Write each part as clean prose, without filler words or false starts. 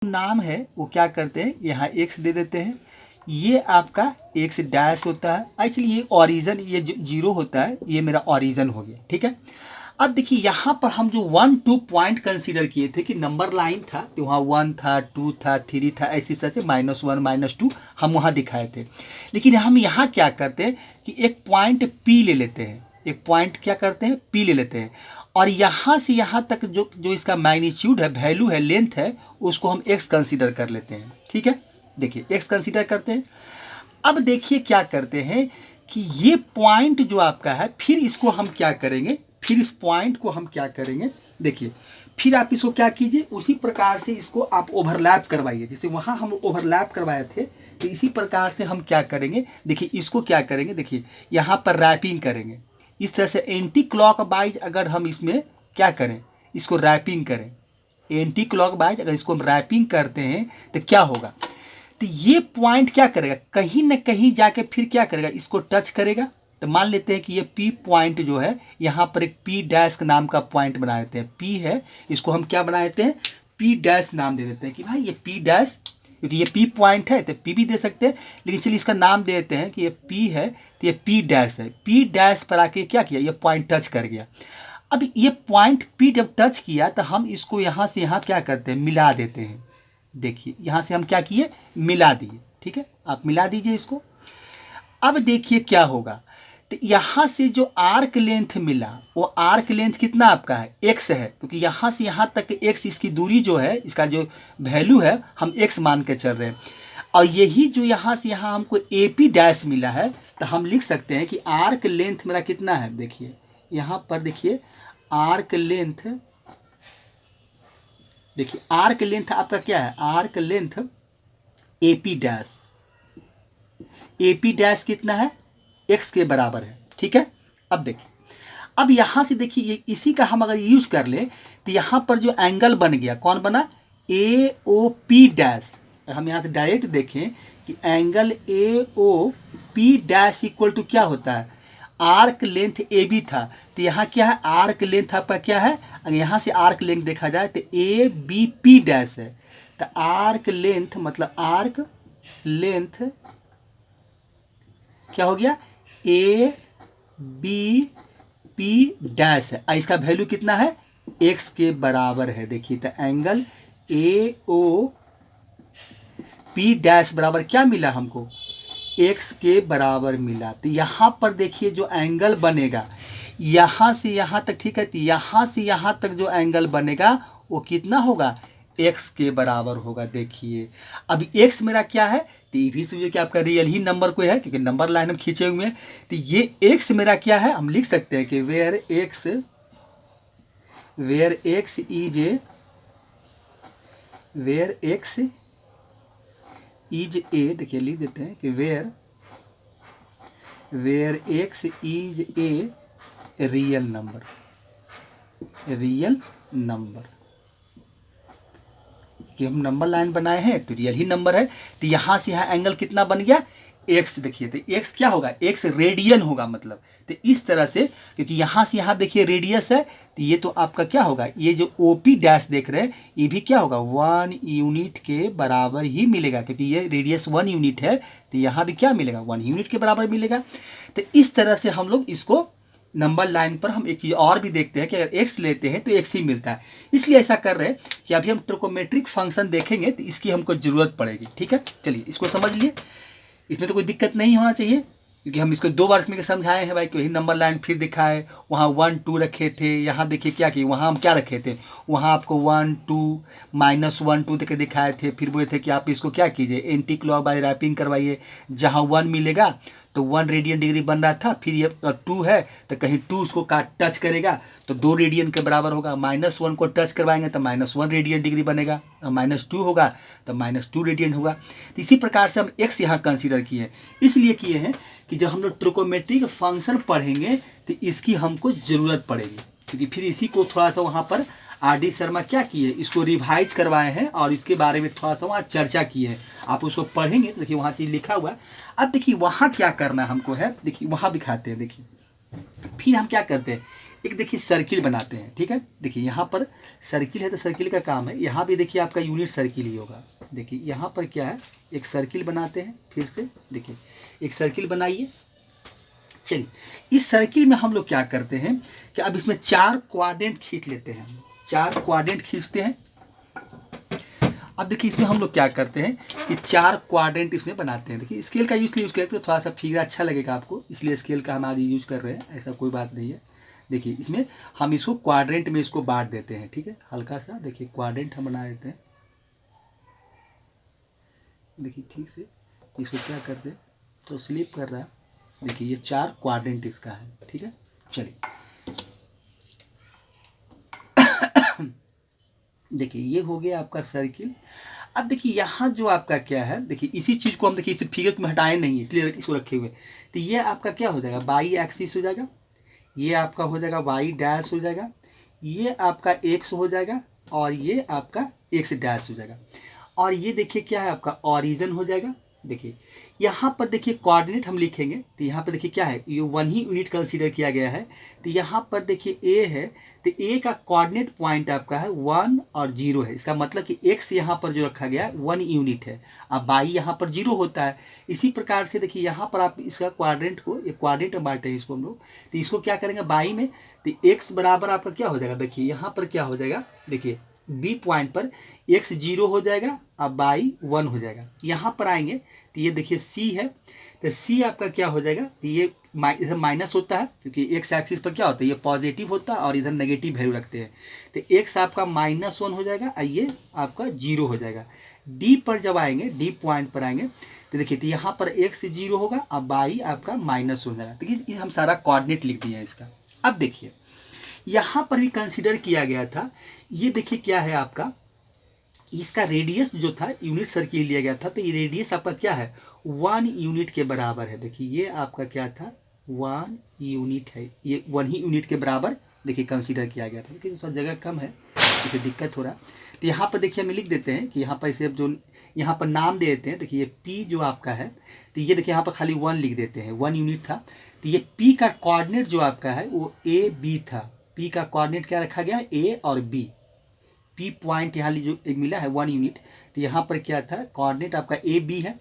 नाम है वो क्या करते हैं, यहाँ एक्स दे देते हैं, ये आपका एक्स डैश होता है। एक्चुअली ये ऑरिजन, ये जो जीरो होता है ये मेरा ऑरिजन हो गया, ठीक है। अब देखिए यहाँ पर हम जो 1 2 पॉइंट कंसीडर किए थे कि नंबर लाइन था, तो वहाँ 1 था, 2 था, 3 था, ऐसी तरह से -1 -2 हम वहाँ दिखाए थे। लेकिन हम यहाँ क्या करते हैं कि एक पॉइंट पी ले लेते हैं, एक पॉइंट क्या करते हैं, पी ले लेते हैं, और यहाँ से यहाँ तक जो जो इसका मैग्नीट्यूड है, वैल्यू है, लेंथ है, उसको हम एक्स कंसीडर कर लेते हैं, ठीक है। देखिए एक्स कंसीडर करते हैं। अब देखिए क्या करते हैं कि ये पॉइंट जो आपका है, फिर इसको हम क्या करेंगे, फिर इस पॉइंट को हम क्या करेंगे, देखिए फिर आप इसको क्या कीजिए, उसी प्रकार से इसको आप ओवरलैप करवाइए, जैसे वहाँ हम ओवरलैप करवाए थे, तो इसी प्रकार से हम क्या करेंगे, देखिए इसको क्या करेंगे, देखिए यहाँ पर रैपिंग करेंगे इस तरह से एंटी क्लॉक वाइज। अगर हम इसमें क्या करें, इसको रैपिंग करें एंटी क्लॉक वाइज, अगर इसको हम रैपिंग करते हैं तो क्या होगा, तो ये पॉइंट क्या करेगा, कहीं ना कहीं जाके फिर क्या करेगा, इसको टच करेगा। तो मान लेते हैं कि ये पी पॉइंट जो है, यहाँ पर एक पी डैश नाम का पॉइंट बना देते हैं, पी है, इसको हम क्या बना देते हैं, पी डैश नाम दे देते हैं कि भाई ये पी डैश, क्योंकि ये पी पॉइंट है तो पी भी दे सकते हैं, लेकिन चलिए इसका नाम दे देते हैं कि ये पी है, तो ये पी डैश है। पी डैश पर आके क्या किया, ये पॉइंट टच कर गया। अब ये पॉइंट पी जब टच किया तो हम इसको यहाँ से यहाँ क्या करते हैं, मिला देते हैं। देखिए यहाँ से हम क्या किए, मिला दिए, ठीक है, आप मिला दीजिए इसको। अब देखिए क्या होगा, तो यहाँ से जो आर्क लेंथ मिला, वो आर्क लेंथ कितना आपका है, एक्स है, क्योंकि यहाँ से यहाँ तक एक्स, इसकी दूरी जो है, इसका जो वैल्यू है हम एक्स मान के चल रहे हैं। और यही जो यहाँ से यहाँ हमको ए पी डैश मिला है, तो हम लिख सकते हैं कि आर्क लेंथ मेरा कितना है, देखिए यहाँ पर देखिए आर्क लेंथ, देखिए आर्क लेंथ आपका क्या है, arc length A P dash, A P dash कितना है, एक्स के बराबर है, ठीक है। अब देखिए, अब यहाँ से देखिए ये इसी का हम अगर यूज कर ले, तो यहाँ पर जो एंगल बन गया, कौन बना, ए ओ पी डैश। हम यहाँ से डायरेक्ट देखें कि angle A O P dash equal to क्या होता है, आर्क लेंथ ए बी था, तो यहाँ क्या है, आर्क लेंथ आपका क्या है, अगर यहाँ से आर्क लेंथ देखा जाए तो ए बी पी डैश है। तो आर्क लेंथ मतलब आर्क लेंथ क्या हो गया, ए बी पी डैश है, इसका वैल्यू कितना है, एक्स के बराबर है। देखिए तो angle A O P dash बराबर क्या मिला हमको, एक्स के बराबर मिला। तो यहाँ पर देखिए जो एंगल बनेगा यहाँ से यहाँ तक, ठीक है, तो यहाँ से यहाँ तक जो एंगल बनेगा वो कितना होगा, एक्स के बराबर होगा। देखिए अब एक्स मेरा क्या है, तो ये भी समझिए कि आपका रियल ही नंबर कोई है, क्योंकि नंबर लाइन हम खींचे हुए हैं। तो ये एक्स मेरा क्या है, हम लिख सकते हैं कि वेयर एक्स इज ए, देखिए लिख देते हैं कि where x is a real number, कि हम नंबर लाइन बनाए हैं तो रियल ही नंबर है। तो यहाँ से यहाँ एंगल कितना बन गया, एक्स। देखिए तो एक्स क्या होगा, एक्स रेडियन होगा, मतलब तो इस तरह से, क्योंकि यहाँ से यहाँ देखिए रेडियस है, तो ये तो आपका क्या होगा, ये जो ओ पी डैश देख रहे हैं ये भी क्या होगा, 1 यूनिट के बराबर ही मिलेगा, क्योंकि ये रेडियस 1 यूनिट है, तो यहाँ भी क्या मिलेगा, 1 यूनिट के बराबर मिलेगा। तो इस तरह से हम लोग इसको नंबर लाइन पर हम एक चीज़ और भी देखते हैं कि अगर एक्स लेते हैं तो एक्स ही मिलता है। इसलिए ऐसा कर रहे हैं कि अभी हम ट्रिकोमेट्रिक फंक्शन देखेंगे तो इसकी हमको ज़रूरत पड़ेगी, ठीक है। चलिए इसको समझ लिए, इसमें तो कोई दिक्कत नहीं होना चाहिए, क्योंकि हम इसको 2 बार इसमें समझाए हैं भाई, कि वही नंबर लाइन फिर दिखाए, वहाँ 1 2 रखे थे, यहाँ देखिए क्या किए, वहाँ हम क्या रखे थे, वहाँ आपको 1 2 -1 2 देके दिखाए थे। फिर बोले थे कि आप इसको क्या कीजिए, एंटी क्लॉक बाय रैपिंग करवाइए, जहाँ 1 मिलेगा तो 1 रेडियन डिग्री बन रहा था, फिर ये 2 है तो कहीं 2 उसको टच करेगा तो 2 रेडियन के बराबर होगा, -1 को टच करवाएंगे तो -1 रेडियन डिग्री बनेगा, -2 होगा तो -2 रेडियन होगा। तो इसी प्रकार से हम एक्स यहाँ कंसीडर किए हैं, इसलिए किए हैं कि जब हम लोग ट्रिकोमेट्रिक फंक्शन पढ़ेंगे तो इसकी हमको ज़रूरत पड़ेगी, क्योंकि फिर इसी को थोड़ा सा वहाँ पर आर डी शर्मा क्या किए, इसको रिवाइज करवाए हैं और इसके बारे में थोड़ा सा वहाँ चर्चा की है। आप उसको पढ़ेंगे तो देखिए वहाँ चीज़ लिखा हुआ है। अब देखिए वहाँ क्या करना हमको है, देखिए वहाँ दिखाते हैं। देखिए फिर हम क्या करते हैं, एक देखिए सर्किल बनाते हैं, ठीक है। देखिए यहाँ पर सर्किल है तो सर्किल का काम है, यहाँ भी देखिए आपका यूनिट सर्किल ही होगा। देखिए यहाँ पर क्या है, एक सर्किल बनाते हैं, फिर से देखिए एक सर्किल बनाइए। चलिए इस सर्किल में हम लोग क्या करते हैं कि अब इसमें 4 क्वाड्रेंट खींच लेते हैं, 4 क्वाड्रेंट खींचते हैं। अब देखिए इसमें हम लोग क्या करते हैं कि 4 क्वाड्रेंट इसमें बनाते हैं। देखिए स्केल का इसलिए यूज़ करते हैं, थोड़ा सा फिगर अच्छा लगेगा आपको, इसलिए स्केल का हम आज यूज़ कर रहे हैं, ऐसा कोई बात नहीं है। देखिए इसमें हम इसको क्वाड्रेंट में इसको बांट देते हैं, ठीक है। हल्का सा देखिए क्वाड्रेंट हम बना देते हैं। देखिए ठीक से इसको क्या करते हैं, तो स्लिप कर रहा है। देखिए ये 4 क्वाड्रेंट इसका है, ठीक है। चलिए देखिए ये हो गया आपका सर्किल। अब देखिए यहाँ जो आपका क्या है, देखिए इसी चीज़ को हम देखिए इस फिगर में हटाए नहीं, इसलिए इसको रखे हुए। तो ये आपका क्या हो जाएगा, वाई एक्सिस हो जाएगा, ये आपका हो जाएगा वाई डैश हो जाएगा, ये आपका एक्स हो जाएगा, और ये आपका एक्स डैश हो जाएगा। और ये देखिए क्या है आपका ऑरिजिन हो जाएगा। देखिए यहाँ पर देखिए कोऑर्डिनेट हम लिखेंगे, तो यहाँ पर देखिए क्या है, ये 1 ही यूनिट कंसीडर किया गया है। तो यहाँ पर देखिए ए है, तो ए का कोऑर्डिनेट पॉइंट आपका है 1 और 0 है। इसका मतलब कि एक्स यहाँ पर जो रखा गया है 1 यूनिट है, अब वाई यहाँ पर 0 होता है। इसी प्रकार से देखिए यहाँ पर आप इसका क्वाड्रेंट को, ये क्वाड्रेंट में बांटे हैं इसको हम लोग, तो इसको क्या करेंगे वाई में, तो एक्स बराबर आपका क्या हो जाएगा, देखिए यहाँ पर क्या हो जाएगा, देखिए बी पॉइंट पर एक्स 0 हो जाएगा, अब बाई 1 हो जाएगा। यहाँ पर आएंगे तो ये देखिए सी है, तो सी आपका क्या हो जाएगा, तो ये इधर माइनस होता है क्योंकि एक्स एक्सिस पर क्या होता है, ये पॉजिटिव होता है और इधर नेगेटिव वैल्यू रखते हैं। तो एक्स आपका -1 हो जाएगा और ये आपका 0 हो जाएगा। डी पर जब आएंगे, डी पॉइंट पर आएंगे तो देखिए तो यहाँ पर एक्स 0 होगा, अब बाई आपका -1 हो जाएगा। देखिए हम सारा कोऑर्डिनेट लिख दिए हैं इसका। अब देखिए यहाँ पर भी कंसिडर किया गया था, ये देखिए क्या है आपका, इसका रेडियस जो था यूनिट सर्किल लिया गया था, तो ये रेडियस आपका क्या है 1 यूनिट के बराबर है। देखिए ये आपका क्या था 1 यूनिट है, ये 1 ही यूनिट के बराबर देखिए कंसीडर किया गया था। लेकिन उसका जगह कम है, इसे दिक्कत हो रहा है। तो यहाँ पर देखिए हम लिख देते हैं कि यहाँ पर इसे जो यहाँ पर नाम दे देते हैं। देखिए ये P जो आपका है, तो ये देखिए यहाँ पर खाली 1 लिख देते हैं, 1 यूनिट था। तो ये P का कोऑर्डिनेट जो आपका है वो AB था। P का कोऑर्डिनेट क्या रखा गया, A और B। P पॉइंट यहाँ जो मिला है 1 यूनिट, तो यहाँ पर क्या था कोऑर्डिनेट आपका AB है।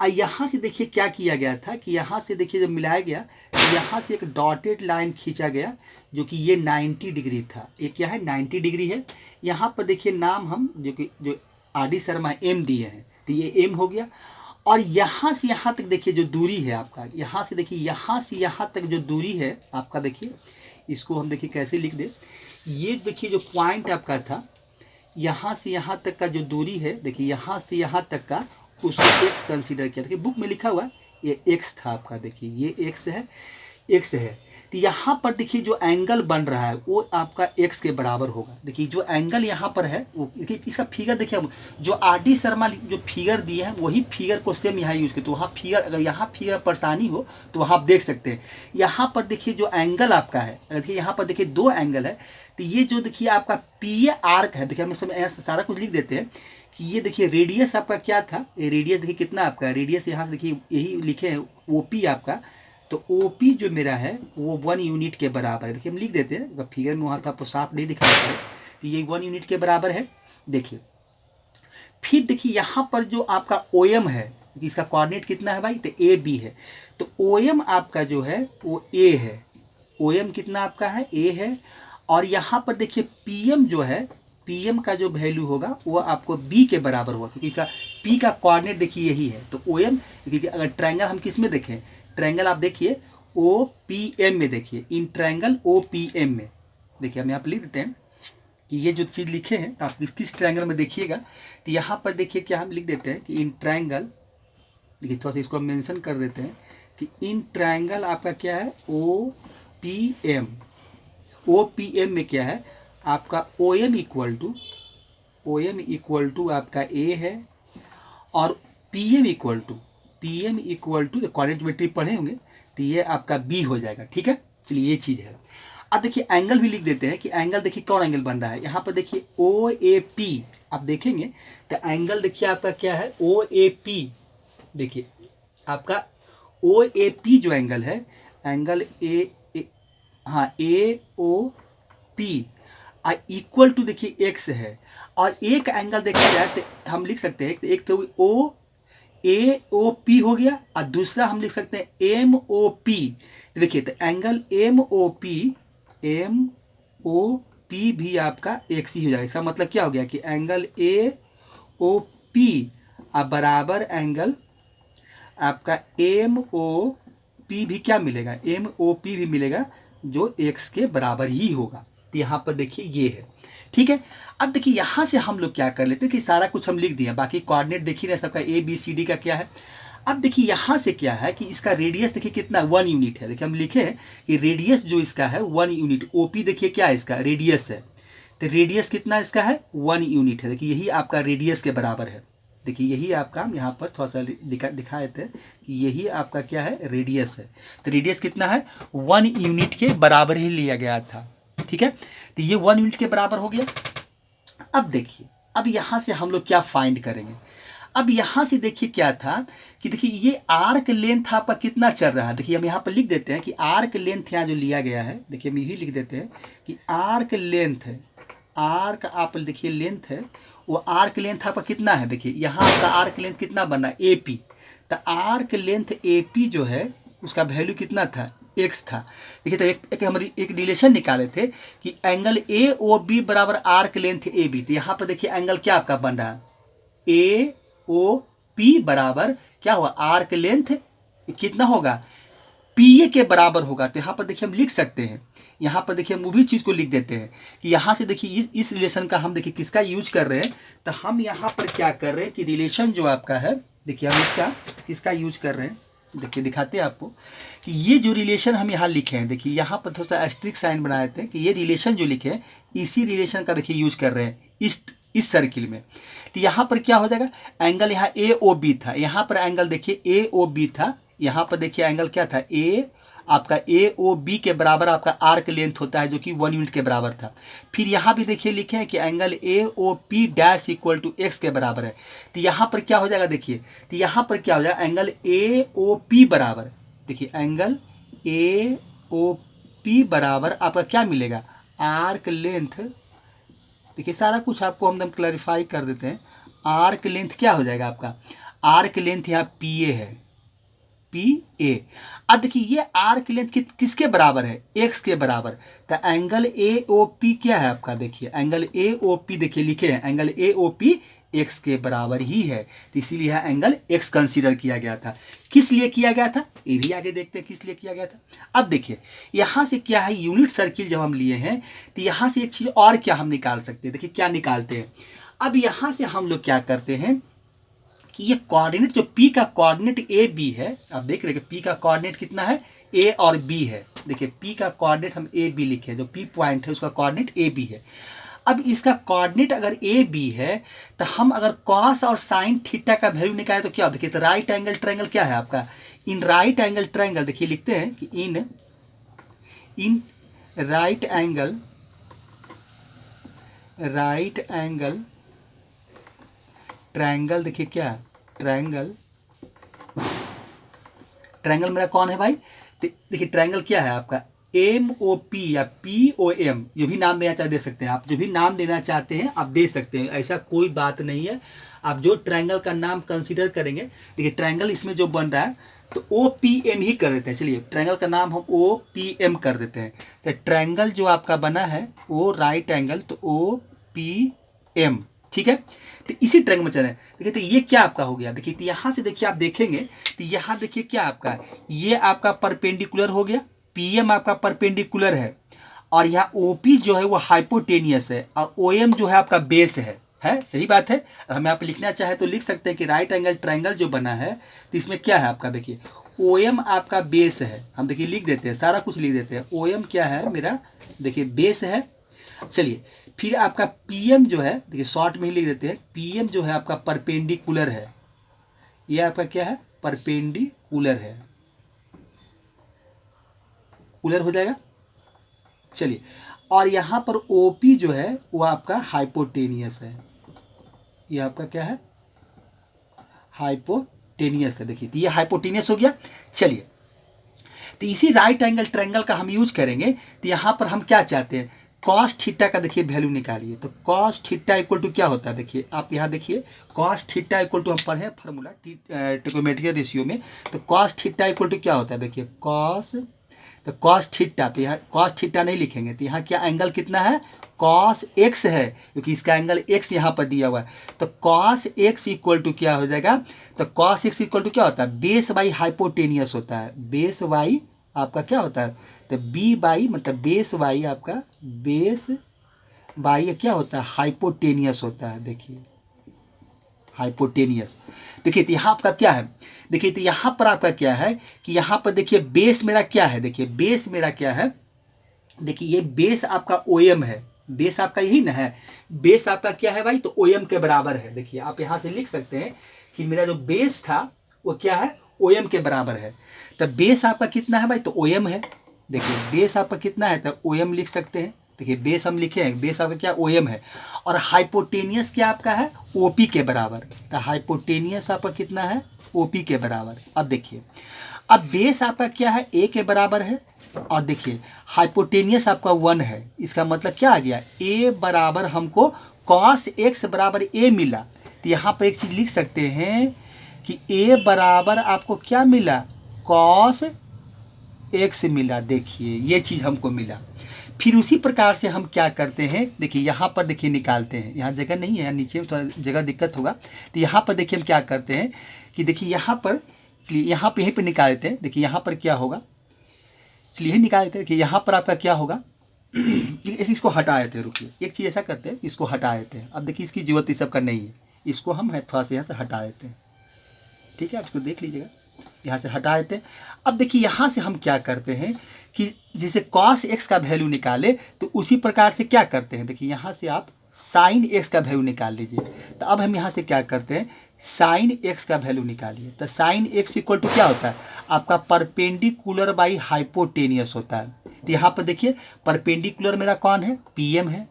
और यहाँ से देखिए क्या किया गया था कि यहाँ से देखिए जब मिलाया गया तो यहाँ से एक डॉटेड लाइन खींचा गया जो कि ये 90 डिग्री था। ये क्या है 90 डिग्री है। यहाँ पर देखिए नाम हम जो RD शर्मा M दिए हैं, तो ये M हो गया। और यहाँ से यहाँ तक देखिए जो दूरी है आपका, यहाँ से देखिए यहाँ से यहाँ तक जो दूरी है आपका, देखिए इसको हम देखिए कैसे लिख दें। ये देखिए जो पॉइंट आपका था यहाँ से यहाँ तक का जो दूरी है, देखिए यहाँ से यहाँ तक का, उसको एक्स कंसीडर किया। देखिए बुक में लिखा हुआ है ये एक्स था आपका, देखिए ये एक्स है, एक्स है। तो यहाँ पर देखिए जो एंगल बन रहा है वो आपका एक्स के बराबर होगा। देखिए जो एंगल यहाँ पर है वो, देखिए इसका फिगर देखिए, जो RD शर्मा जो फिगर दिए हैं वही फिगर को सेम यहाँ यूज़ करते। तो वहाँ फिगर, अगर यहाँ फिगर परेशानी हो तो वहाँ आप देख सकते हैं। यहाँ पर देखिए जो एंगल आपका है, देखिए यहाँ पर देखिए 2 एंगल है। तो ये जो देखिए आपका PA आर्क है, देखिए हम इसमें सारा कुछ लिख देते हैं कि ये देखिए रेडियस आपका क्या था, ये रेडियस देखिए कितना आपका रेडियस, यहाँ से देखिए यही लिखे हैं OP आपका। तो OP जो मेरा है वो 1 यूनिट के बराबर है। देखिए हम लिख देते हैं, अगर फिगर में वहाँ था आपको साफ नहीं दिखा रहा है, तो ये 1 यूनिट के बराबर है। देखिए फिर देखिए यहाँ पर जो आपका OM है, इसका कोऑर्डिनेट कितना है भाई, तो AB है। तो OM आपका जो है वो A है, OM कितना आपका है A है। और यहाँ पर देखिए PM जो है, PM का जो वैल्यू होगा वो आपको B के बराबर होगा, क्योंकि इसका P का कोऑर्डिनेट देखिए यही है। तो OM, क्योंकि अगर ट्रायंगल हम किस में देखें, ट्रायंगल आप देखिए OPM में, देखिए इन ट्रायंगल OPM में, देखिए हम यहाँ पर लिख देते हैं कि ये जो चीज़ लिखे हैं तो आप किस ट्रायंगल में देखिएगा। तो यहाँ पर देखिए क्या हम लिख देते हैं कि इन ट्रायंगल, देखिए थोड़ा सा इसको मेंशन कर देते हैं कि इन ट्रायंगल आपका क्या है OPM। OPM में क्या है आपका OM इक्वल टू आपका A है, और PM equal to coordinate geometry पढ़े होंगे, तो ये आपका B हो जाएगा। ठीक है, चलिए ये चीज़ है। अब देखिए एंगल भी लिख देते हैं कि एंगल देखिए कौन एंगल बन रहा है। यहाँ पर देखिए OAP आप देखेंगे तो एंगल देखिए आपका क्या है OAP। देखिए आपका OAP जो एंगल है, एंगल हाँ AOP इक्वल टू देखिए x है, और एक एंगल देखा जाए तो हम लिख सकते हैं, एक तो AOP हो गया और दूसरा हम लिख सकते हैं MOP। देखिए तो एंगल MOP भी आपका एक ही हो जाएगा। इसका मतलब क्या हो गया कि एंगल AOP बराबर एंगल आपका MOP भी क्या मिलेगा, MOP भी मिलेगा जो x के बराबर ही होगा। तो यहाँ पर देखिए ये है, ठीक है। अब देखिए यहाँ से हम लोग क्या कर लेते हैं कि सारा कुछ हम लिख दिए, बाकी कोऑर्डिनेट देखिए ना सबका ABCD का क्या है। अब देखिए यहाँ से क्या है कि इसका रेडियस देखिए कितना 1 यूनिट है। देखिए हम लिखे हैं कि रेडियस जो इसका है 1 यूनिट, OP देखिए क्या है इसका रेडियस है, तो रेडियस कितना इसका है 1 यूनिट है। देखिए यही आपका रेडियस के बराबर है। देखिए यही आपका हम यहाँ पर थोड़ा सा दिखाए थे कि यही आपका क्या है रेडियस है। तो रेडियस कितना है 1 यूनिट के बराबर ही लिया गया था, ठीक है। तो ये 1 यूनिट के बराबर हो गया। अब देखिए अब यहाँ से हम लोग क्या फाइंड करेंगे। अब यहाँ से देखिए क्या था कि देखिए ये आर्क लेंथ आपका कितना चल रहा है। देखिए हम यहाँ पर लिख देते हैं कि आर्क लेंथ यहाँ जो लिया गया है, देखिए हम यही लिख देते हैं कि आर्क लेंथ है, आर्क आप देखिए लेंथ है, वो आर्क लेंथ आपका कितना है। देखिए यहाँ आपका आर्क लेंथ कितना बना AP, तो आर्क लेंथ AP जो है उसका वैल्यू कितना था x था। देखिए तो एक हम एक रिलेशन निकाले थे कि एंगल AOB बराबर आर्क लेंथ AB। तो यहाँ पर देखिए एंगल क्या आपका बन रहा है AOP बराबर क्या हुआ आर्क लेंथ कितना होगा PA के बराबर होगा। तो यहाँ पर देखिए हम लिख सकते हैं, यहाँ पर देखिए हम वो भी चीज़ को लिख देते हैं कि यहाँ से देखिए इस रिलेशन का हम देखिए किसका यूज कर रहे हैं। तो हम यहाँ पर क्या कर रहे हैं कि रिलेशन जो आपका है, देखिए हम इसका किसका यूज कर रहे हैं, देखिए दिखाते हैं आपको कि ये जो रिलेशन हम यहाँ लिखे हैं, देखिए यहाँ पर थोड़ा सा एस्ट्रिक साइन बनाए थे कि ये रिलेशन जो लिखे हैं इसी रिलेशन का देखिए यूज कर रहे हैं इस सर्किल में। तो यहाँ पर क्या हो जाएगा एंगल यहाँ AOB था, यहाँ पर एंगल देखिए AOB था, यहाँ पर देखिए एंगल क्या था आपका AOB के बराबर आपका आर्क लेंथ होता है जो कि 1 यूनिट के बराबर था। फिर यहाँ भी देखिए लिखे हैं कि angle AOP dash equal to x के बराबर है। तो यहाँ पर क्या हो जाएगा देखिए, तो यहाँ पर क्या हो जाएगा एंगल AOP बराबर, देखिए एंगल AOP बराबर आपका क्या मिलेगा आर्क लेंथ। देखिए सारा कुछ आपको हम क्लैरिफाई कर देते हैं। आर्क लेंथ क्या हो जाएगा आपका, आर्क लेंथ यहाँ PA है, PA। अब देखिए ये आर्क लेंथ किसके बराबर है x के बराबर। तो एंगल AOP क्या है आपका, देखिए एंगल AOP देखिए लिखे हैं एंगल AOP x के बराबर ही है। तो इसीलिए यह एंगल x कंसीडर किया गया था। किस लिए किया गया था ये भी आगे देखते हैं किस लिए किया गया था। अब देखिए यहाँ से क्या है यूनिट सर्किल जब हम लिए हैं तो यहाँ से एक चीज़ और क्या हम निकाल सकते हैं। देखिए क्या निकालते हैं, अब यहाँ से हम लोग क्या करते हैं कि ये कोऑर्डिनेट जो P का कोऑर्डिनेट AB है, आप देख रहे हैं कि P का कोऑर्डिनेट कितना है A और B है। देखिए P का कोऑर्डिनेट हम AB लिखे हैं, जो P पॉइंट है उसका कोऑर्डिनेट AB है। अब इसका कोऑर्डिनेट अगर AB है तो हम अगर कॉस और साइन थीटा का वैल्यू निकाले तो क्या, देखिए तो राइट एंगल ट्रायंगल क्या है आपका, इन राइट एंगल ट्रायंगल देखिए लिखते हैं कि इन राइट एंगल ट्रायंगल, देखिए क्या ट्रायंगल मेरा कौन है भाई, देखिए ट्रायंगल क्या है आपका MOP या POM, जो भी नाम देना चाहे दे सकते हैं आप, जो भी नाम देना चाहते हैं आप दे सकते हैं, ऐसा कोई बात नहीं है। आप जो ट्रायंगल का नाम कंसीडर करेंगे, देखिए ट्रायंगल इसमें जो बन रहा है तो OPM ही कर देते हैं। चलिए ट्रायंगल का नाम हम OPM कर देते हैं। तो ट्रायंगल जो आपका बना है वो राइट एंगल तो OPM, ठीक है। तो इसी ट्रायंगल में चल रहे हैं। देखिए तो ये क्या आपका हो गया, देखिए तो यहाँ से देखिए आप देखेंगे तो यहाँ देखिए क्या आपका, ये आपका परपेंडिकुलर हो गया, PM आपका परपेंडिकुलर है, और यहाँ OP जो है वो हाइपोटेनियस है, और OM जो है आपका बेस है सही बात है। हम यहाँ पे लिखना चाहे तो लिख सकते हैं कि राइट एंगल ट्रायंगल जो बना है तो इसमें क्या है आपका, देखिए OM आपका बेस है, हम देखिए लिख देते हैं सारा कुछ लिख देते हैं। OM क्या है मेरा, देखिए बेस है। चलिए फिर आपका PM जो है, देखिए शॉर्ट में ही लिख देते हैं, PM जो है आपका परपेंडिकुलर है, ये आपका क्या है परपेंडिकुलर है, कुलर हो जाएगा। चलिए और यहाँ पर OP जो है वो आपका हाइपोटेनियस है, ये आपका क्या है हाइपोटेनियस है। देखिए तो ये हाइपोटेनियस हो गया। चलिए तो इसी राइट एंगल ट्रायंगल का हम यूज करेंगे। तो यहाँ पर हम क्या चाहते हैं, कॉस थीटा का देखिए वैल्यू निकालिए। तो कॉस थीटा इक्वल टू क्या होता है, देखिए आप यहाँ देखिए कॉस थीटा इक्वल टू हम पढ़े फार्मूला ट्रिग्नोमेट्रिक रेशियो में। तो कॉस थीटा इक्वल टू क्या होता है, देखिए कॉस, तो कॉस थीटा, तो यहाँ कॉस थीटा नहीं लिखेंगे, तो यहाँ क्या एंगल कितना है, कॉस एक्स है, क्योंकि इसका एंगल एक्स यहाँ पर दिया हुआ है। तो कॉस एक्स इक्वल टू क्या हो जाएगा, तो कॉस एक्स इक्वल टू क्या होता है, बेस बाई हाइपोटेनियस होता है। बेस बाई आपका क्या होता है, तो बी बाई मतलब बेस बाई आपका बेस बाई क्या होता है, हाइपोटेनियस होता है। देखिए हाइपोटेनियस, देखिए तो यहाँ आपका क्या है, देखिए तो यहाँ पर आपका क्या है कि यहाँ पर देखिए बेस मेरा क्या है, देखिए बेस मेरा क्या है, देखिए ये बेस आपका OM है, बेस आपका यही ना है, बेस आपका क्या है भाई, तो OM के बराबर है। देखिए आप यहाँ से लिख सकते हैं कि मेरा जो बेस था वो क्या है, OM के बराबर है। तो बेस आपका कितना है भाई, तो OM है। देखिए बेस आपका कितना है, तो OM लिख सकते हैं। देखिए बेस हम लिखे हैं, बेस आपका क्या OM है, और हाइपोटेनियस क्या आपका है, OP के बराबर। तो हाइपोटेनियस आपका कितना है, OP के बराबर। अब देखिए अब बेस आपका क्या है, A के बराबर है, और देखिए हाइपोटेनियस आपका 1 है। इसका मतलब क्या आ गया, A बराबर हमको cos x बराबर A मिला। तो यहाँ पर एक चीज़ लिख सकते हैं कि A बराबर आपको क्या मिला, cos x मिला। देखिए ये चीज़ हमको मिला। फिर उसी प्रकार से हम क्या करते हैं, देखिए यहाँ पर देखिए निकालते हैं, यहाँ जगह नहीं है, यहाँ नीचे थोड़ा जगह दिक्कत होगा। तो यहाँ पर देखिए हम क्या करते हैं कि देखिए यहाँ पर, चलिए यहाँ पे यहीं पर निकाल देते हैं। देखिए यहाँ पर क्या होगा, चलिए यही निकाल देते हैं कि यहाँ पर आपका क्या होगा इसको हटा देते हैं। रुकिए एक चीज़ ऐसा करते हैं, इसको हटा देते हैं। अब देखिए इसकी जरूरत इस सब का नहीं है, इसको हम थोड़ा सा यहाँ से हटा देते हैं। ठीक है, आप इसको देख लीजिएगा, यहाँ से हटा देते हैं। अब देखिए यहाँ से हम क्या करते हैं कि जैसे cos x का वैल्यू निकाले, तो उसी प्रकार से क्या करते हैं, देखिए यहाँ से आप sin x का वैल्यू निकाल लीजिए। तो अब हम यहाँ से क्या करते हैं, sin x का वैल्यू निकालिए। तो sin x इक्वल टू क्या होता है, आपका परपेंडिकुलर बाई हाइपोटेनियस होता है। तो यहाँ पर देखिए परपेंडिकुलर मेरा कौन है, PM है।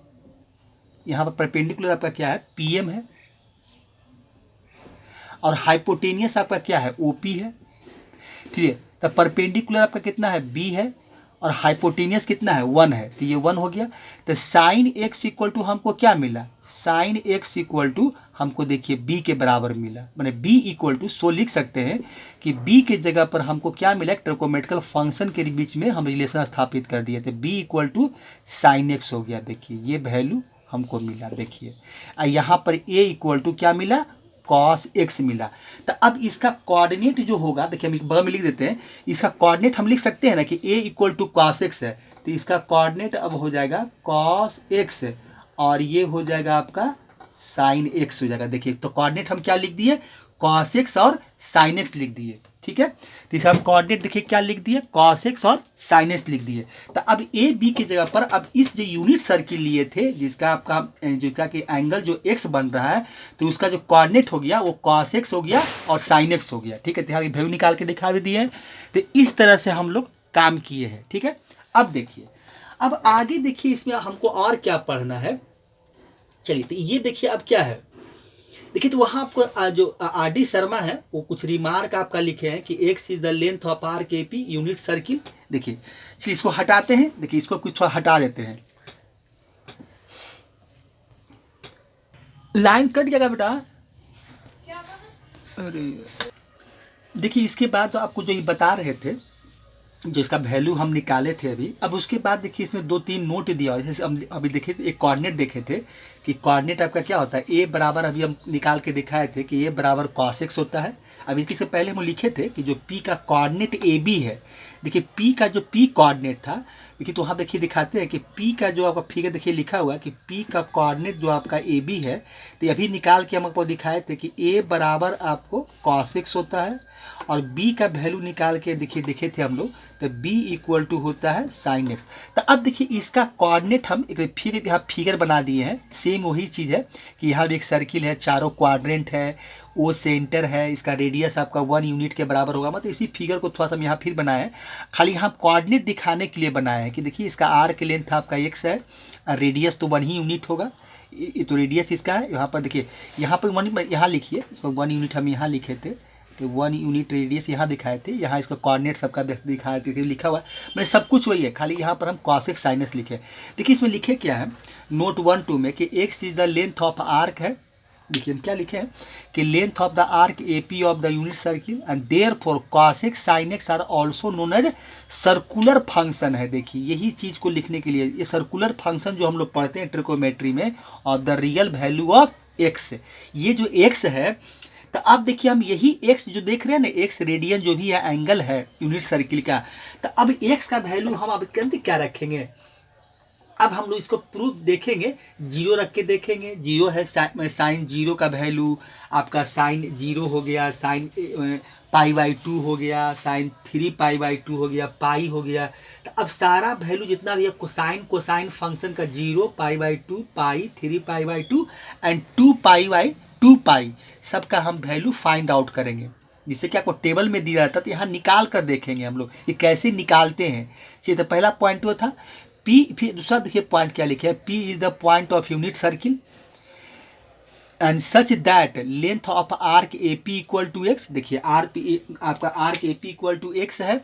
यहाँ पर परपेंडिकुलर आपका क्या है, PM है, और हाइपोटेनियस आपका क्या है, OP है। ठीक है, तो परपेंडिकुलर आपका कितना है, B है, और हाइपोटेनियस कितना है, 1 है। तो ये 1 हो गया। तो साइन x इक्वल टू हमको क्या मिला, साइन x इक्वल टू हमको देखिए B के बराबर मिला। मैंने B इक्वल टू सो लिख सकते हैं कि B के जगह पर हमको क्या मिला, ट्रिगोनोमेट्रिकल फंक्शन के बीच में हम रिलेशन स्थापित कर दिए थे। B equal to sine x हो गया। देखिए ये वैल्यू हमको मिला। देखिए यहाँ पर A इक्वल टू क्या मिला, cos x मिला। तो अब इसका कोऑर्डिनेट जो होगा, देखिए हम बगल में लिख देते हैं, इसका कोऑर्डिनेट हम लिख सकते हैं ना कि A equal to cos x है। तो इसका कोऑर्डिनेट अब हो जाएगा cos x, और ये हो जाएगा आपका sin x हो जाएगा। देखिए तो कोऑर्डिनेट हम क्या लिख दिए, cos x और sin x लिख दिए। ठीक है, तो इसका हम कोऑर्डिनेट देखिए क्या लिख दिए, cos x और sin x लिख दिए। तो अब A B की जगह पर अब इस जो यूनिट सर्किल लिए थे, जिसका आपका जिसका कि एंगल जो x बन रहा है, तो उसका जो कोऑर्डिनेट हो गया वो cos x हो गया और sin x हो गया। ठीक है, तो यहाँ वैल्यू निकाल के दिखा भी दिए हैं। तो इस तरह से हम लोग काम किए हैं। ठीक है, अब देखिए, अब आगे देखिए इसमें हमको और क्या पढ़ना है। चलिए तो ये देखिए अब क्या है, देखिए तो वहाँ आपको जो RD शर्मा है वो कुछ रिमार्क आपका लिखे हैं कि x is the length of R के पी यूनिट सर्किल। देखिए चलिए इसको हटाते हैं, देखिए इसको कुछ थोड़ा हटा देते हैं, लाइन कट जाएगा बेटा। अरे देखिए इसके बाद तो आपको जो ये बता रहे थे, जो इसका वैल्यू हम निकाले थे अभी, अब उसके बाद देखिए इसमें 2-3 नोट दिया हुआ है। जैसे हम अभी देखिए एक कोऑर्डिनेट देखे थे कि कोऑर्डिनेट आपका क्या होता है, A बराबर अभी हम निकाल के दिखाए थे कि A बराबर cos x होता है। अब इससे पहले हम लिखे थे कि जो P का कोऑर्डिनेट AB है, देखिए P का जो P कोऑर्डिनेट था, देखिए तो वहाँ देखिए दिखाते हैं कि P का जो आपका फिगर देखिए लिखा हुआ है कि P का कोऑर्डिनेट जो आपका AB है, तो अभी निकाल के हम आपको दिखाए थे कि A बराबर आपको cos x होता है, और B का वैल्यू निकाल के देखिए देखे थे हम लोग, तो B इक्वल टू होता है sin x। तो अब देखिए इसका कोऑर्डिनेट हम एक फिर यहाँ फिगर बना दिए हैं। सेम वही चीज़ है कि यहाँ भी एक सर्किल है, चारों क्वाड्रेंट है, O सेंटर है, इसका रेडियस आपका 1 यूनिट के बराबर होगा। मतलब इसी फिगर को थोड़ा सा हम यहाँ फिर बनाए हैं, खाली यहाँ कोऑर्डिनेट दिखाने के लिए बनाए हैं कि देखिए इसका R की लेंथ आपका x है, रेडियस तो 1 ही यूनिट होगा, ये तो रेडियस इसका है। यहाँ पर देखिए यहाँ पर 1 यहाँ लिखिए, तो 1 यूनिट हम यहाँ लिखे थे, तो 1 यूनिट रेडियस यहाँ दिखाए थे, यहाँ इसका कोऑर्डिनेट सबका दिखाए थे, लिखा हुआ है मैंने सब कुछ वही है, खाली यहाँ पर हम कॉसेक साइनस लिखे। देखिए इसमें लिखे क्या है नोट 1-2 में कि x is the length of arc है। देखिए हम क्या लिखे हैं कि length of the arc AP of the unit circle and therefore cosec sine x are also known as circular function है। देखिए यही चीज़ को लिखने के लिए ये सर्कुलर फंक्शन जो हम लोग पढ़ते हैं ट्रिकोमेट्री में of the real value of x, ये जो एक्स है, तो अब देखिए हम यही एक्स जो देख रहे हैं ना, एक्स रेडियन जो भी है एंगल है यूनिट सर्किल का, तो अब एक्स का वैल्यू हम अब क्या रखेंगे, अब हम लोग इसको प्रूफ देखेंगे, जीरो रख के देखेंगे। जीरो है साइन जीरो का वैल्यू आपका साइन जीरो हो गया, साइन π/2 हो गया, साइन 3π/2 हो गया, पाई हो गया। तो अब सारा वैल्यू जितना भी है कोसाइन फंक्शन का 0 π/2 पाई 3π/2 एंड 2π/2 पाई सबका हम वैल्यू फाइंड आउट करेंगे, जिससे कि आपको टेबल में दिया जाता है। तो यहाँ निकाल कर देखेंगे हम लोग ये कैसे निकालते हैं। चलिए तो पहला पॉइंट वो था P, फिर दूसरा देखिए पॉइंट क्या लिखे है, P is the point of unit circle and such that length of arc AP equal to x. देखिए आपका arc AP equal to x है।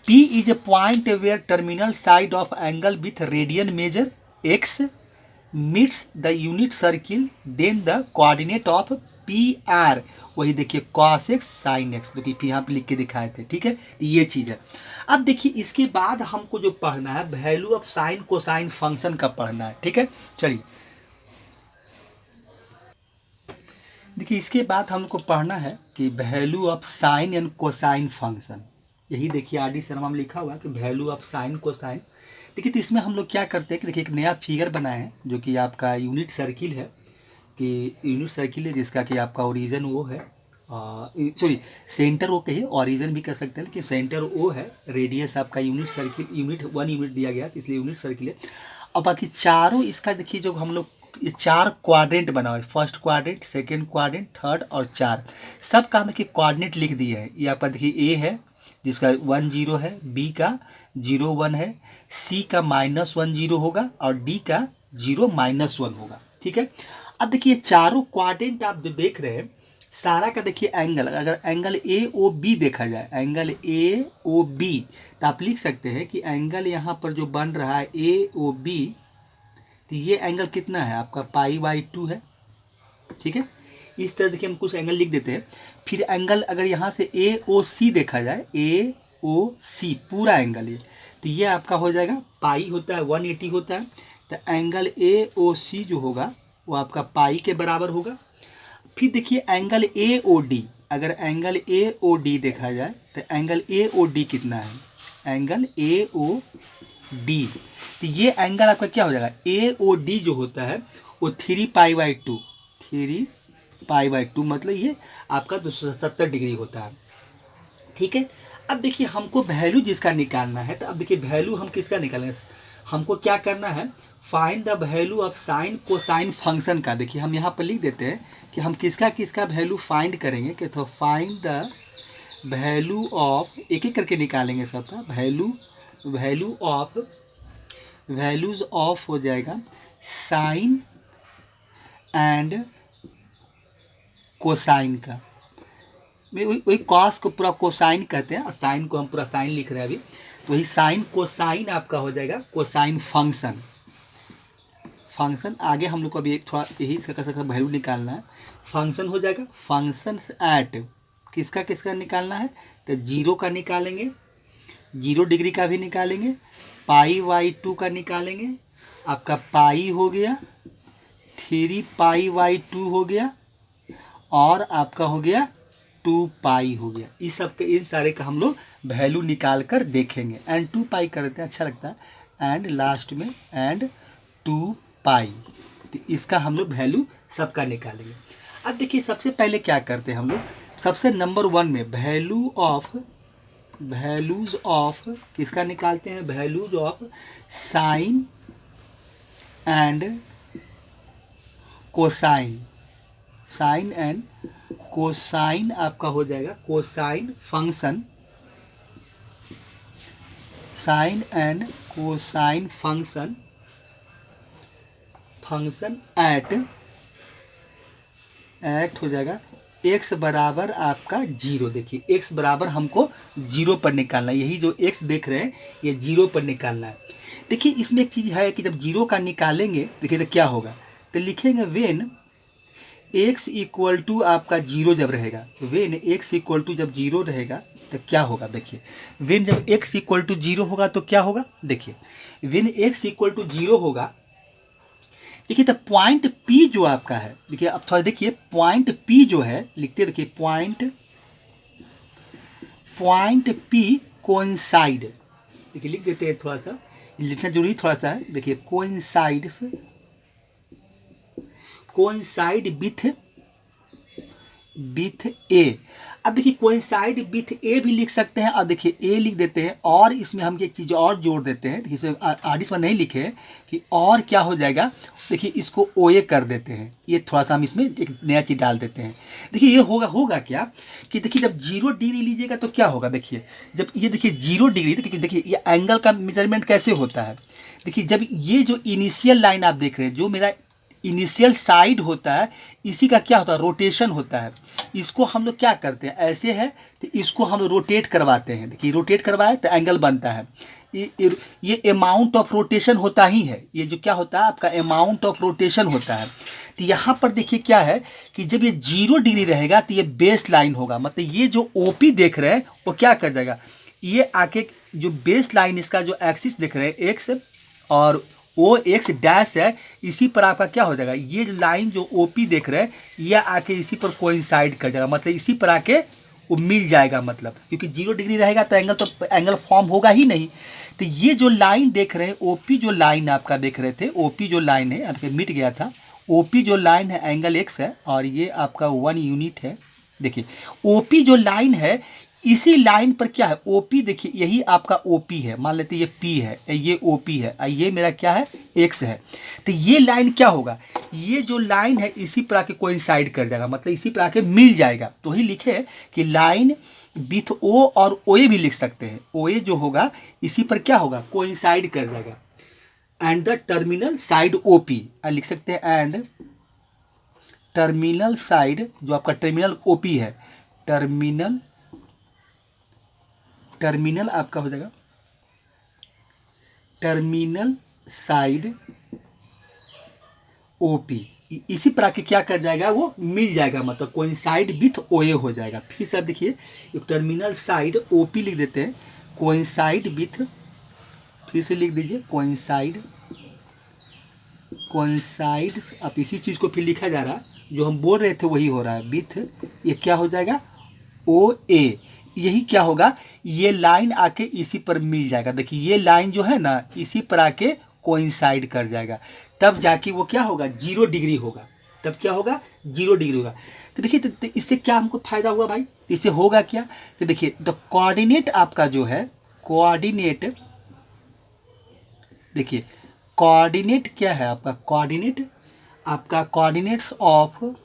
P is a point where terminal side of angle with radian measure x meets the unit circle, then the coordinate of PR वही देखिए cos x sin x, देखिए यहाँ पे लिख के दिखाए थे, ठीक है, ये चीज़ है। अब देखिए इसके बाद हमको जो पढ़ना है value of sine cosine function का पढ़ना है, ठीक है। चलिए देखिए इसके बाद हमको पढ़ना है कि value of sine and cosine function, यही देखिए RD शर्मा में लिखा हुआ है कि वैल्यू ऑफ साइन कोसाइन। देखिए तो इसमें हम लोग क्या करते हैं कि देखिए एक नया फिगर बनाए हैं जो कि आपका यूनिट सर्किल है, कि यूनिट सर्किल है जिसका कि आपका ओरिजिन वो है, सॉरी सेंटर वो कहिए, ओरिजिन भी कर सकते हैं कि सेंटर वो है, रेडियस आपका यूनिट सर्किल यूनिट 1 यूनिट दिया गया तो इसलिए यूनिट सर्किल है। और बाकी चारों इसका देखिए जो हम लोग ये 4 क्वाड्रेंट बना हुआ है, first quadrant, second quadrant, third और 4 सब का देखिए क्वाड्रेंट लिख दिए हैं। ये आपका देखिए A है जिसका 1 0 है, B का 0 1 है, C का -1 0 होगा और D का 0 -1 होगा, ठीक है। अब देखिए चारों क्वाड्रेंट आप जो देख रहे हैं सारा का देखिए एंगल, अगर एंगल AOB देखा जाए, एंगल AOB तो आप लिख सकते हैं कि एंगल यहाँ पर जो बन रहा है AOB, तो ये एंगल कितना है आपका π/2 है, ठीक है। इस तरह देखिए हम कुछ एंगल लिख देते हैं। फिर एंगल अगर यहाँ से AOC देखा जाए, AOC पूरा एंगल ये, तो ये आपका हो जाएगा पाई होता है 180 होता है, तो एंगल AOC जो होगा वो आपका पाई के बराबर होगा। फिर देखिए एंगल AOD, अगर एंगल AOD देखा जाए तो एंगल AOD कितना है, एंगल AOD, तो ये एंगल आपका क्या हो जाएगा AOD जो होता है वो 3π/2, 3π/2 मतलब ये आपका 270 डिग्री होता है, ठीक है। अब देखिए हमको वैल्यू जिसका निकालना है, तो अब देखिए वैल्यू हम किसका निकालेंगे, हमको क्या करना है find the value of sine cosine function का। देखिए हम यहाँ पर लिख देते हैं कि हम किसका किसका वैल्यू फाइंड करेंगे, कि तो फाइंड द वैल्यू ऑफ, एक एक करके निकालेंगे सबका वैल्यू ऑफ, वैल्यूज ऑफ हो जाएगा साइन एंड कोसाइन का, वही कॉस को पूरा कोसाइन कहते हैं और साइन को हम पूरा साइन लिख रहे हैं अभी, तो वही साइन कोसाइन आपका हो जाएगा कोसाइन फंक्शन। आगे हम लोग को अभी एक थोड़ा यही इसका वैल्यू निकालना है, फंक्शन हो जाएगा फंक्शन एट किसका किसका निकालना है, तो 0 का निकालेंगे, 0 डिग्री का भी निकालेंगे, π/2 का निकालेंगे, आपका पाई हो गया, 3π/2 हो गया और आपका हो गया 2π हो गया। इस सब के इन सारे का हम लोग वैल्यू निकाल कर देखेंगे। एंड 2π करते हैं, अच्छा लगता है, एंड लास्ट में एंड 2π, तो इसका हम लोग वैल्यू सबका निकालेंगे। अब देखिए सबसे पहले क्या करते हैं हम लोग, सबसे नंबर 1 में वैल्यूज ऑफ किसका निकालते हैं, values of sine and cosine, sine and cosine आपका हो जाएगा cosine function, sine and cosine function at हो जाएगा x बराबर आपका 0। देखिए x बराबर हमको 0 पर निकालना है, यही जो x देख रहे हैं ये 0 पर निकालना है। देखिए इसमें एक चीज़ है कि जब 0 का निकालेंगे देखिए तो क्या होगा, तो लिखेंगे वेन x इक्वल टू आपका 0 जब रहेगा, वेन x इक्वल टू जब 0 रहेगा तो क्या होगा। देखिए वेन जब x इक्वल टू 0 होगा तो क्या होगा, देखिए वेन x इक्वल टू 0 होगा, देखिए तो पॉइंट P जो आपका है, देखिए अब थोड़ा देखिए पॉइंट P जो है लिखते देखिए पॉइंट P कोइंसाइड, देखिए लिख देते हैं, थोड़ा सा लिखना जरूरी थोड़ा सा है। देखिए कोइंसाइड विथ ए। अब देखिए कोइंसाइड विथ ए भी लिख सकते हैं, और देखिए ए लिख देते हैं, और इसमें हम एक चीज़ और जोड़ देते हैं। देखिए आर्टिस्ट में नहीं लिखे कि और क्या हो जाएगा, देखिए इसको ओ ए कर देते हैं, ये थोड़ा सा हम इसमें एक नया चीज़ डाल देते हैं। देखिए ये होगा क्या कि देखिए जब 0 डिग्री लीजिएगा तो क्या होगा, देखिए जब ये देखिए 0 डिग्री, तो देखिए ये एंगल का मेजरमेंट कैसे होता है। देखिए जब ये जो इनिशियल लाइन आप देख रहे हैं, जो मेरा इनिशियल साइड होता है, इसी का क्या होता है, रोटेशन होता है। इसको हम लोग क्या करते हैं, ऐसे है तो इसको हम रोटेट करवाते हैं। देखिए रोटेट करवाए तो एंगल बनता है। ये अमाउंट ऑफ रोटेशन होता ही है, ये जो क्या होता है आपका अमाउंट ऑफ रोटेशन होता है। तो यहाँ पर देखिए क्या है कि जब ये 0 डिग्री रहेगा तो ये बेस लाइन होगा, मतलब ये जो ओपी देख रहे हैं वो क्या कर जाएगा, ये आके जो बेस लाइन इसका जो एक्सिस देख रहे हैं एक्स और ओ एक्स डैश है, इसी पर आपका क्या हो जाएगा, ये जो लाइन जो ओपी देख रहे हैं ये आके इसी पर कोइंसाइड कर जाएगा, मतलब इसी पर आके वो मिल जाएगा। मतलब क्योंकि 0 डिग्री रहेगा तो एंगल फॉर्म होगा ही नहीं। तो ये जो लाइन देख रहे हैं ओपी जो लाइन आपका देख रहे थे, ओपी जो लाइन है आपके मिट गया था, ओपी जो लाइन है एंगल एक्स है और ये आपका 1 यूनिट है। देखिए ओपी जो लाइन है, इसी लाइन पर क्या है ओपी, देखिए यही आपका ओपी है, मान लेते ये पी है, ये ओपी है, ये मेरा क्या है एक्स है। तो ये लाइन क्या होगा, ये जो लाइन है इसी पर आके कोइंसाइड कर जाएगा, मतलब इसी पर आके मिल जाएगा। तो ही लिखे कि लाइन विथ ओ, और ओ ए भी लिख सकते हैं, ओ ए जो होगा इसी पर क्या होगा कोइंसाइड कर जाएगा। And the terminal side OP लिख सकते हैं, एंड टर्मिनल साइड जो आपका टर्मिनल ओपी है, टर्मिनल आपका हो जाएगा टर्मिनल साइड ओपी, इसी पर आके क्या कर जाएगा वो मिल जाएगा, मतलब कोइंसाइड विथ ओए हो जाएगा। फिर सर देखिए टर्मिनल साइड ओपी लिख देते हैं, कोइंसाइड विथ, फिर से लिख दीजिए कोइंसाइड अब इसी चीज़ को फिर लिखा जा रहा है, जो हम बोल रहे थे वही हो रहा है, विथ ये क्या हो जाएगा ओ ए, यही क्या होगा ये लाइन आके इसी पर मिल जाएगा। देखिए ये लाइन जो है ना इसी पर आके कोइंसाइड कर जाएगा, तब जाके वो क्या होगा 0 डिग्री होगा, तब क्या होगा 0 डिग्री होगा। तो देखिए तो इससे क्या हमको फायदा हुआ भाई, इससे होगा क्या, तो देखिए द कोऑर्डिनेट आपका जो है कोऑर्डिनेट, देखिए कोऑर्डिनेट क्या है आपका, कोऑर्डिनेट्स ऑफ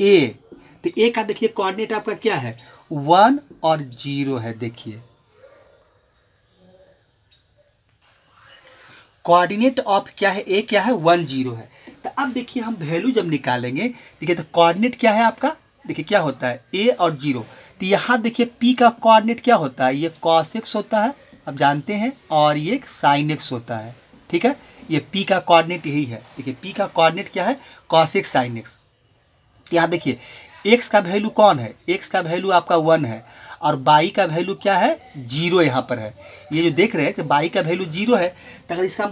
ए, तो ए का देखिए कोऑर्डिनेट आपका क्या है 1 और 0 है। देखिए कोऑर्डिनेट ऑफ क्या है ए क्या है 1 0 है। तो अब देखिए हम वैल्यू जब निकालेंगे, देखिए तो कोऑर्डिनेट क्या है आपका, देखिए क्या होता है ए और 0, तो यहाँ देखिए पी का कोऑर्डिनेट क्या होता है, ये cos x होता है अब जानते हैं, और ये sin x होता है। ठीक है, ये पी का कोऑर्डिनेट यही है। देखिए पी का कोऑर्डिनेट क्या है cos x sin x। यहाँ देखिए x का वैल्यू कौन है, x का वैल्यू आपका 1 है, और y का वैल्यू क्या है 0 यहाँ पर है। ये जो देख रहे हैं कि y का वैल्यू 0 है, तो अगर इसका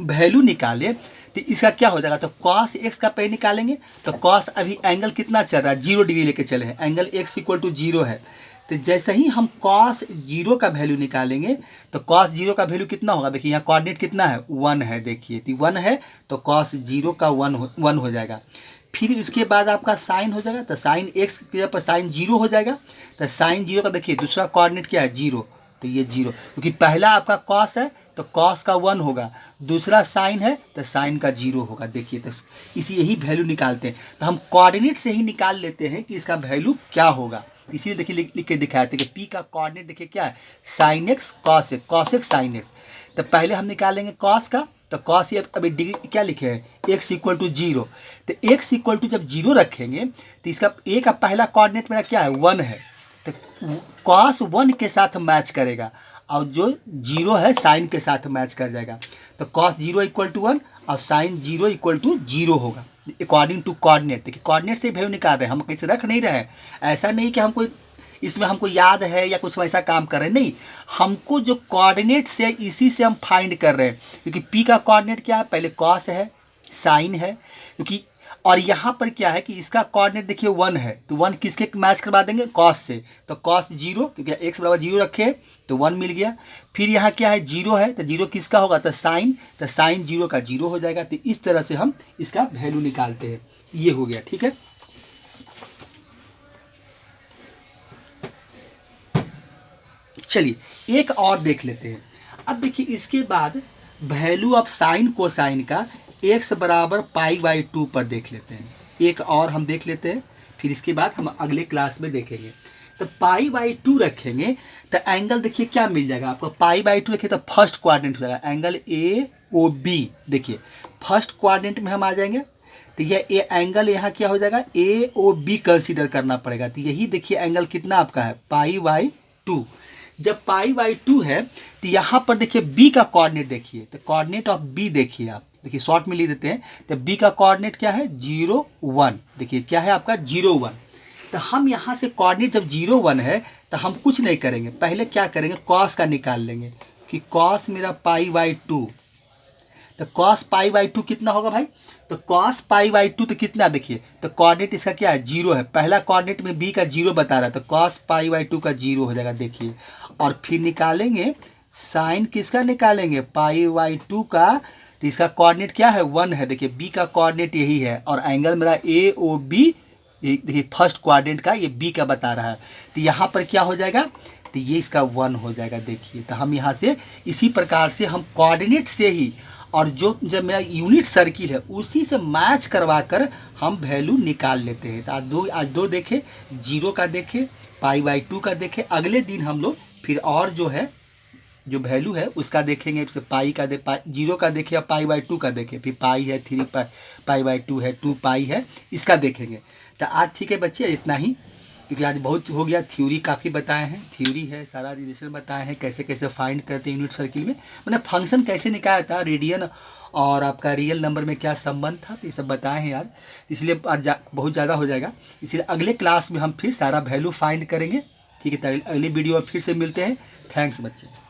वैल्यू निकालें तो इसका क्या हो जाएगा, तो cos x का पहले निकालेंगे, तो cos अभी एंगल कितना चल रहा है 0 डिग्री लेके चले हैं, एंगल x इक्वल टू 0 है। तो जैसे ही हम cos 0 का वैल्यू निकालेंगे तो cos 0 का वैल्यू कितना होगा, देखिए यहाँ कोऑर्डिनेट कितना है 1 है, देखिए तो 1 है तो cos 0 का 1 हो जाएगा। फिर इसके बाद आपका साइन हो जाएगा, तो साइन एक्स की जगह पर साइन 0 हो जाएगा, तो साइन 0 का देखिए दूसरा कोऑर्डिनेट क्या है 0, तो ये 0, क्योंकि पहला आपका कॉस है तो कॉस का 1 होगा, दूसरा साइन है तो साइन का 0 होगा। देखिए तो इसी यही वैल्यू निकालते हैं, तो हम कोऑर्डिनेट से ही निकाल लेते हैं कि इसका वैल्यू क्या होगा। इसीलिए देखिए लिख के दिखाए थे कि पी का कोऑर्डिनेट देखिए क्या है sine x cos x sine x. तो पहले हम निकालेंगे कॉस का, तो कॉस ये अभी डिग्री क्या लिखे हैं एक्स इक्वल टू 0। तो एक्स इक्वल टू जब 0 रखेंगे तो इसका ए का पहला कोऑर्डिनेट मेरा क्या है 1 है, तो कॉस 1 के साथ मैच करेगा और जो 0 है साइन के साथ मैच कर जाएगा। तो कॉस 0 इक्वल टू 1 और साइन 0 इक्वल टू 0 होगा अकॉर्डिंग टू कोऑर्डिनेट। देखिए कोऑर्डिनेट से वैल्यू निकाल रहे हैं, हम कहीं रख नहीं रहे हैं। ऐसा नहीं कि हमको इसमें हमको याद है या कुछ वैसा काम कर रहे हैं, नहीं, हमको जो कोऑर्डिनेट से इसी से हम फाइंड कर रहे हैं। क्योंकि पी का कोऑर्डिनेट क्या है, पहले कॉस है, साइन है, क्योंकि और यहाँ पर क्या है कि इसका कोऑर्डिनेट देखिए 1 है, तो 1 किसके मैच करवा देंगे कॉस से। तो कॉस 0, क्योंकि एक्स बराबर 0 रखे तो 1 मिल गया। फिर यहाँ क्या है 0 है, तो 0 किसका होगा, तो साइन 0 का 0 हो जाएगा। तो इस तरह से हम इसका वैल्यू निकालते हैं। ये हो गया, ठीक है। चलिए एक और देख लेते हैं। अब देखिए इसके बाद वैल्यू ऑफ साइन कोसाइन का x बराबर π/2 पर देख लेते हैं। एक और हम देख लेते हैं, फिर इसके बाद हम अगले क्लास में देखेंगे। तो π/2 रखेंगे तो एंगल देखिए क्या मिल जाएगा आपको, π/2 रखिए तो फर्स्ट क्वाड्रेंट हो जाएगा एंगल AOB। देखिए फर्स्ट क्वाड्रेंट में हम आ जाएंगे तो ये एंगल यहाँ क्या हो जाएगा AOB कंसीडर करना पड़ेगा। तो यही देखिए एंगल कितना आपका है π/2। जब π/2 है तो यहाँ पर देखिए b का कोऑर्डिनेट देखिए, तो कोऑर्डिनेट ऑफ b देखिए आप, देखिए शॉर्ट में लिख देते हैं। तो b का कोऑर्डिनेट क्या है 0 1, देखिए क्या है आपका 0 1। तो हम यहाँ से कोऑर्डिनेट जब 0 1 है तो हम कुछ नहीं करेंगे, पहले क्या करेंगे कॉस का निकाल लेंगे कि कॉस मेरा π/2। तो कॉस π/2 कितना होगा भाई, तो कॉस π/2 तो कितना देखिए, तो कोऑर्डिनेट इसका क्या है 0 है, पहला कोऑर्डिनेट में b का 0 बता रहा है, तो कॉस π/2 का 0 हो जाएगा देखिए। और फिर निकालेंगे साइन किसका निकालेंगे π/2 का, तो इसका कोऑर्डिनेट क्या है 1 है, देखिए b का कोऑर्डिनेट यही है और एंगल मेरा AOB देखिए फर्स्ट क्वाड्रेंट का ये b का बता रहा है। तो यहाँ पर क्या हो जाएगा, तो ये इसका 1 हो जाएगा देखिए। तो हम यहाँ से इसी प्रकार से हम कोऑर्डिनेट से ही और जो जब मेरा यूनिट सर्किल है उसी से मैच करवा कर हम वैल्यू निकाल लेते हैं। तो आज दो देखे, 0 का देखे, π/2 का देखे। अगले दिन हम लोग फिर और जो है जो वैल्यू है उसका देखेंगे, जैसे पाई का 0 का देखे या π/2 का देखे, फिर पाई है 3 π/2 है 2 पाई है, इसका देखेंगे। तो आज ठीक है बच्चे इतना ही, क्योंकि आज बहुत हो गया, थ्योरी काफ़ी बताए हैं, थ्योरी है सारा रिलेशन बताए हैं, कैसे कैसे फाइंड करते हैं यूनिट सर्किल में, मैंने फंक्शन कैसे निकाला था, रेडियन और आपका रियल नंबर में क्या संबंध था, तो ये सब बताए हैं यार। इसलिए आज बहुत ज़्यादा हो जाएगा, इसलिए अगले क्लास में हम फिर सारा वैल्यू फाइंड करेंगे, ठीक है। तो अगली वीडियो में फिर से मिलते हैं। थैंक्स बच्चे।